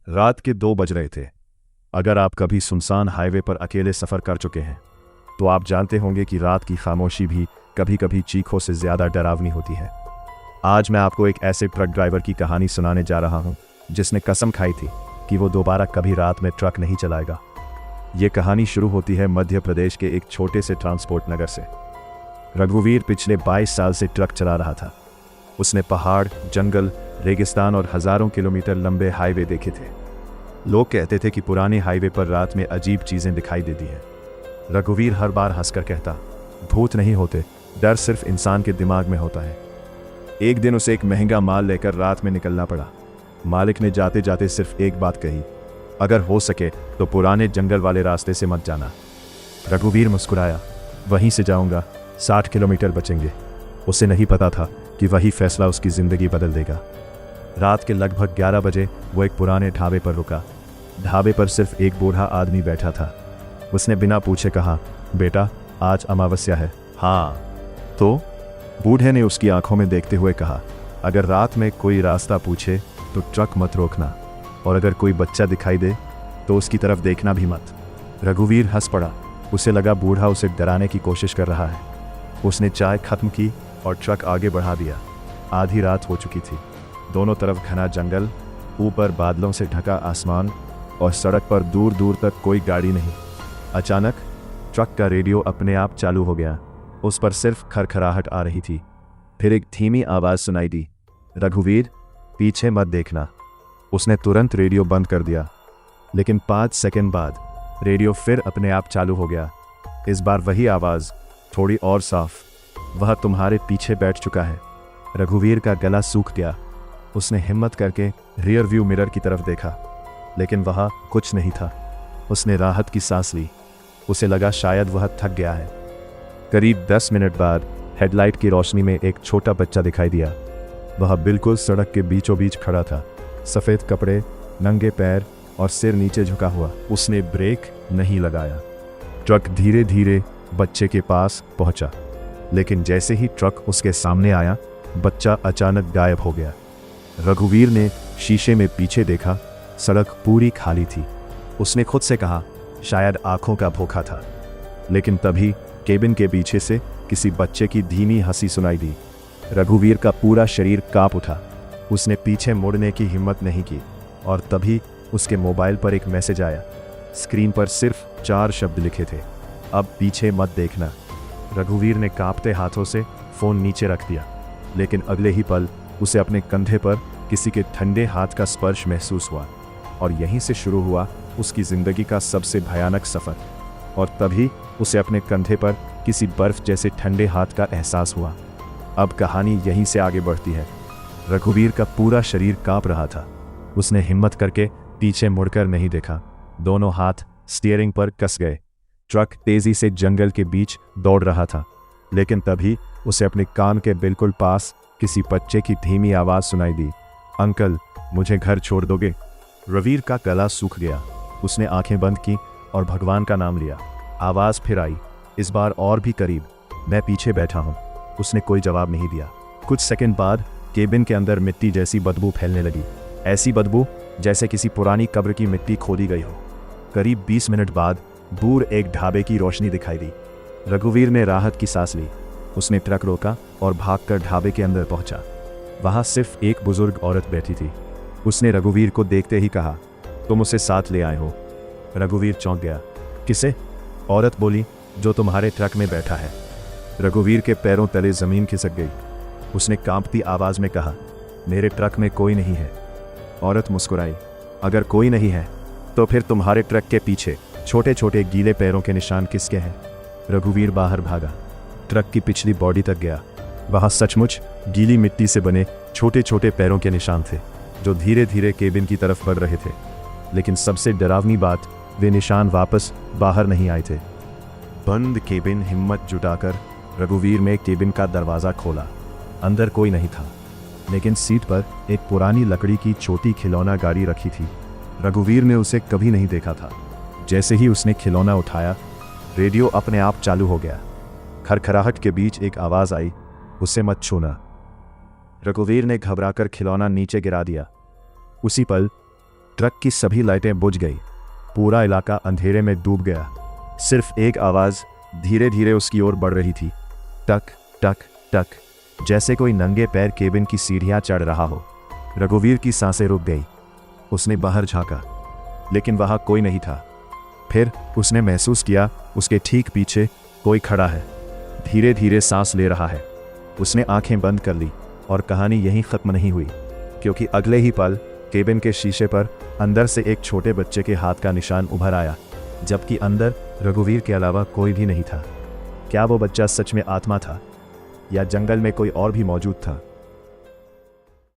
रात के 2 बज रहे थे। अगर आप कभी सुनसान हाईवे पर अकेले सफ़र कर चुके हैं तो आप जानते होंगे कि रात की खामोशी भी कभी कभी चीखों से ज़्यादा डरावनी होती है। आज मैं आपको एक ऐसे ट्रक ड्राइवर की कहानी सुनाने जा रहा हूं जिसने कसम खाई थी कि वो दोबारा कभी रात में ट्रक नहीं चलाएगा। ये कहानी शुरू होती है मध्य प्रदेश के एक छोटे से ट्रांसपोर्ट नगर से। रघुवीर पिछले 22 साल से ट्रक चला रहा था। उसने पहाड़, जंगल, रेगिस्तान और हज़ारों किलोमीटर लंबे हाईवे देखे थे। लोग कहते थे कि पुराने हाईवे पर रात में अजीब चीज़ें दिखाई देती हैं। रघुवीर हर बार हंसकर कहता, भूत नहीं होते, डर सिर्फ इंसान के दिमाग में होता है। एक दिन उसे एक महंगा माल लेकर रात में निकलना पड़ा। मालिक ने जाते जाते सिर्फ एक बात कही, अगर हो सके तो पुराने जंगल वाले रास्ते से मत जाना। रघुवीर मुस्कुराया, वहीं से जाऊंगा, 60 किलोमीटर बचेंगे। उसे नहीं पता था कि वही फैसला उसकी ज़िंदगी बदल देगा। रात के लगभग 11 बजे वो एक पुराने ढाबे पर रुका। ढाबे पर सिर्फ एक बूढ़ा आदमी बैठा था। उसने बिना पूछे कहा, बेटा, आज अमावस्या है। हाँ। तो बूढ़े ने उसकी आंखों में देखते हुए कहा, अगर रात में कोई रास्ता पूछे तो ट्रक मत रोकना, और अगर कोई बच्चा दिखाई दे तो उसकी तरफ देखना भी मत। रघुवीर हंस पड़ा। उसे लगा बूढ़ा उसे डराने की कोशिश कर रहा है। उसने चाय खत्म की और ट्रक आगे बढ़ा दिया। आधी रात हो चुकी थी। दोनों तरफ घना जंगल, ऊपर बादलों से ढका आसमान और सड़क पर दूर दूर तक कोई गाड़ी नहीं। अचानक ट्रक का रेडियो अपने आप चालू हो गया। उस पर सिर्फ खरखराहट आ रही थी। फिर एक धीमी आवाज़ सुनाई दी, रघुवीर, पीछे मत देखना। उसने तुरंत रेडियो बंद कर दिया, लेकिन 5 सेकंड बाद रेडियो फिर अपने आप चालू हो गया। इस बार वही आवाज़, थोड़ी और साफ, वह तुम्हारे पीछे बैठ चुका है। रघुवीर का गला सूख गया। उसने हिम्मत करके रियर व्यू मिरर की तरफ देखा, लेकिन वहाँ कुछ नहीं था। उसने राहत की सांस ली। उसे लगा शायद वह थक गया है। करीब 10 मिनट बाद हेडलाइट की रोशनी में एक छोटा बच्चा दिखाई दिया। वह बिल्कुल सड़क के बीचों बीच खड़ा था, सफ़ेद कपड़े, नंगे पैर और सिर नीचे झुका हुआ। उसने ब्रेक नहीं लगाया। ट्रक धीरे धीरे बच्चे के पास पहुंचा, लेकिन जैसे ही ट्रक उसके सामने आया, बच्चा अचानक गायब हो गया। रघुवीर ने शीशे में पीछे देखा। सड़क पूरी खाली थी। उसने खुद से कहा, शायद आंखों का धोखा था। लेकिन तभी केबिन के पीछे से किसी बच्चे की धीमी हंसी सुनाई दी। रघुवीर का पूरा शरीर कांप उठा। उसने पीछे मुड़ने की हिम्मत नहीं की, और तभी उसके मोबाइल पर एक मैसेज आया। स्क्रीन पर सिर्फ 4 शब्द लिखे थे, अब पीछे मत देखना। रघुवीर ने कांपते हाथों से फ़ोन नीचे रख दिया, लेकिन अगले ही पल उसे अपने कंधे पर किसी के ठंडे हाथ का स्पर्श महसूस हुआ, और यहीं से शुरू हुआ उसकी ज़िंदगी का सबसे भयानक सफ़र। और तभी उसे अपने कंधे पर किसी बर्फ़ जैसे ठंडे हाथ का एहसास हुआ। अब कहानी यहीं से आगे बढ़ती है। रघुवीर का पूरा शरीर कांप रहा था। उसने हिम्मत करके पीछे मुड़कर नहीं देखा। दोनों हाथ स्टीयरिंग पर कस गए। ट्रक तेज़ी से जंगल के बीच दौड़ रहा था, लेकिन तभी उसे अपने कान के बिल्कुल पास किसी बच्चे की धीमी आवाज़ सुनाई दी, अंकल, मुझे घर छोड़ दोगे? रघुवीर का गला सूख गया। उसने आंखें बंद की और भगवान का नाम लिया। आवाज़ फिर आई, इस बार और भी करीब, मैं पीछे बैठा हूँ। उसने कोई जवाब नहीं दिया। कुछ सेकंड बाद केबिन के अंदर मिट्टी जैसी बदबू फैलने लगी। ऐसी बदबू जैसे किसी पुरानी कब्र की मिट्टी खोदी गई हो। करीब 20 मिनट बाद दूर एक ढाबे की रोशनी दिखाई दी। रघुवीर ने राहत की सांस ली। उसने ट्रक रोका और भागकर ढाबे के अंदर पहुंचा। वहां सिर्फ एक बुजुर्ग औरत बैठी थी। उसने रघुवीर को देखते ही कहा, तुम उसे साथ ले आए हो? रघुवीर चौंक गया। किसे? औरत बोली, जो तुम्हारे ट्रक में बैठा है। रघुवीर के पैरों तले जमीन खिसक गई। उसने कांपती आवाज में कहा, मेरे ट्रक में कोई नहीं है। औरत मुस्कुराई, अगर कोई नहीं है तो फिर तुम्हारे ट्रक के पीछे छोटे छोटे गीले पैरों के निशान किसके हैं? रघुवीर बाहर भागा। ट्रक की पिछली बॉडी तक गया। वहां सचमुच गीली मिट्टी से बने छोटे छोटे पैरों के निशान थे, जो धीरे धीरे केबिन की तरफ बढ़ रहे थे। लेकिन सबसे डरावनी बात, वे निशान वापस बाहर नहीं आए थे। बंद केबिन हिम्मत जुटाकर रघुवीर ने केबिन का दरवाज़ा खोला। अंदर कोई नहीं था, लेकिन सीट पर एक पुरानी लकड़ी की छोटी खिलौना गाड़ी रखी थी। रघुवीर ने उसे कभी नहीं देखा था। जैसे ही उसने खिलौना उठाया, रेडियो अपने आप चालू हो गया। खरखराहट के बीच एक आवाज़ आई, उसे मत छूना। रघुवीर ने घबराकर खिलौना नीचे गिरा दिया। उसी पल ट्रक की सभी लाइटें बुझ गई। पूरा इलाका अंधेरे में डूब गया। सिर्फ एक आवाज़ धीरे धीरे उसकी ओर बढ़ रही थी, टक टक टक, जैसे कोई नंगे पैर केबिन की सीढ़ियां चढ़ रहा हो। रघुवीर की सांसें रुक गई। उसने बाहर झांका, लेकिन वहां कोई नहीं था। फिर उसने महसूस किया उसके ठीक पीछे कोई खड़ा है, धीरे धीरे सांस ले रहा है। उसने आंखें बंद कर ली और कहानी यहीं ख़त्म नहीं हुई, क्योंकि अगले ही पल केबिन के शीशे पर अंदर से एक छोटे बच्चे के हाथ का निशान उभर आया, जबकि अंदर रघुवीर के अलावा कोई भी नहीं था। क्या वो बच्चा सच में आत्मा था, या जंगल में कोई और भी मौजूद था?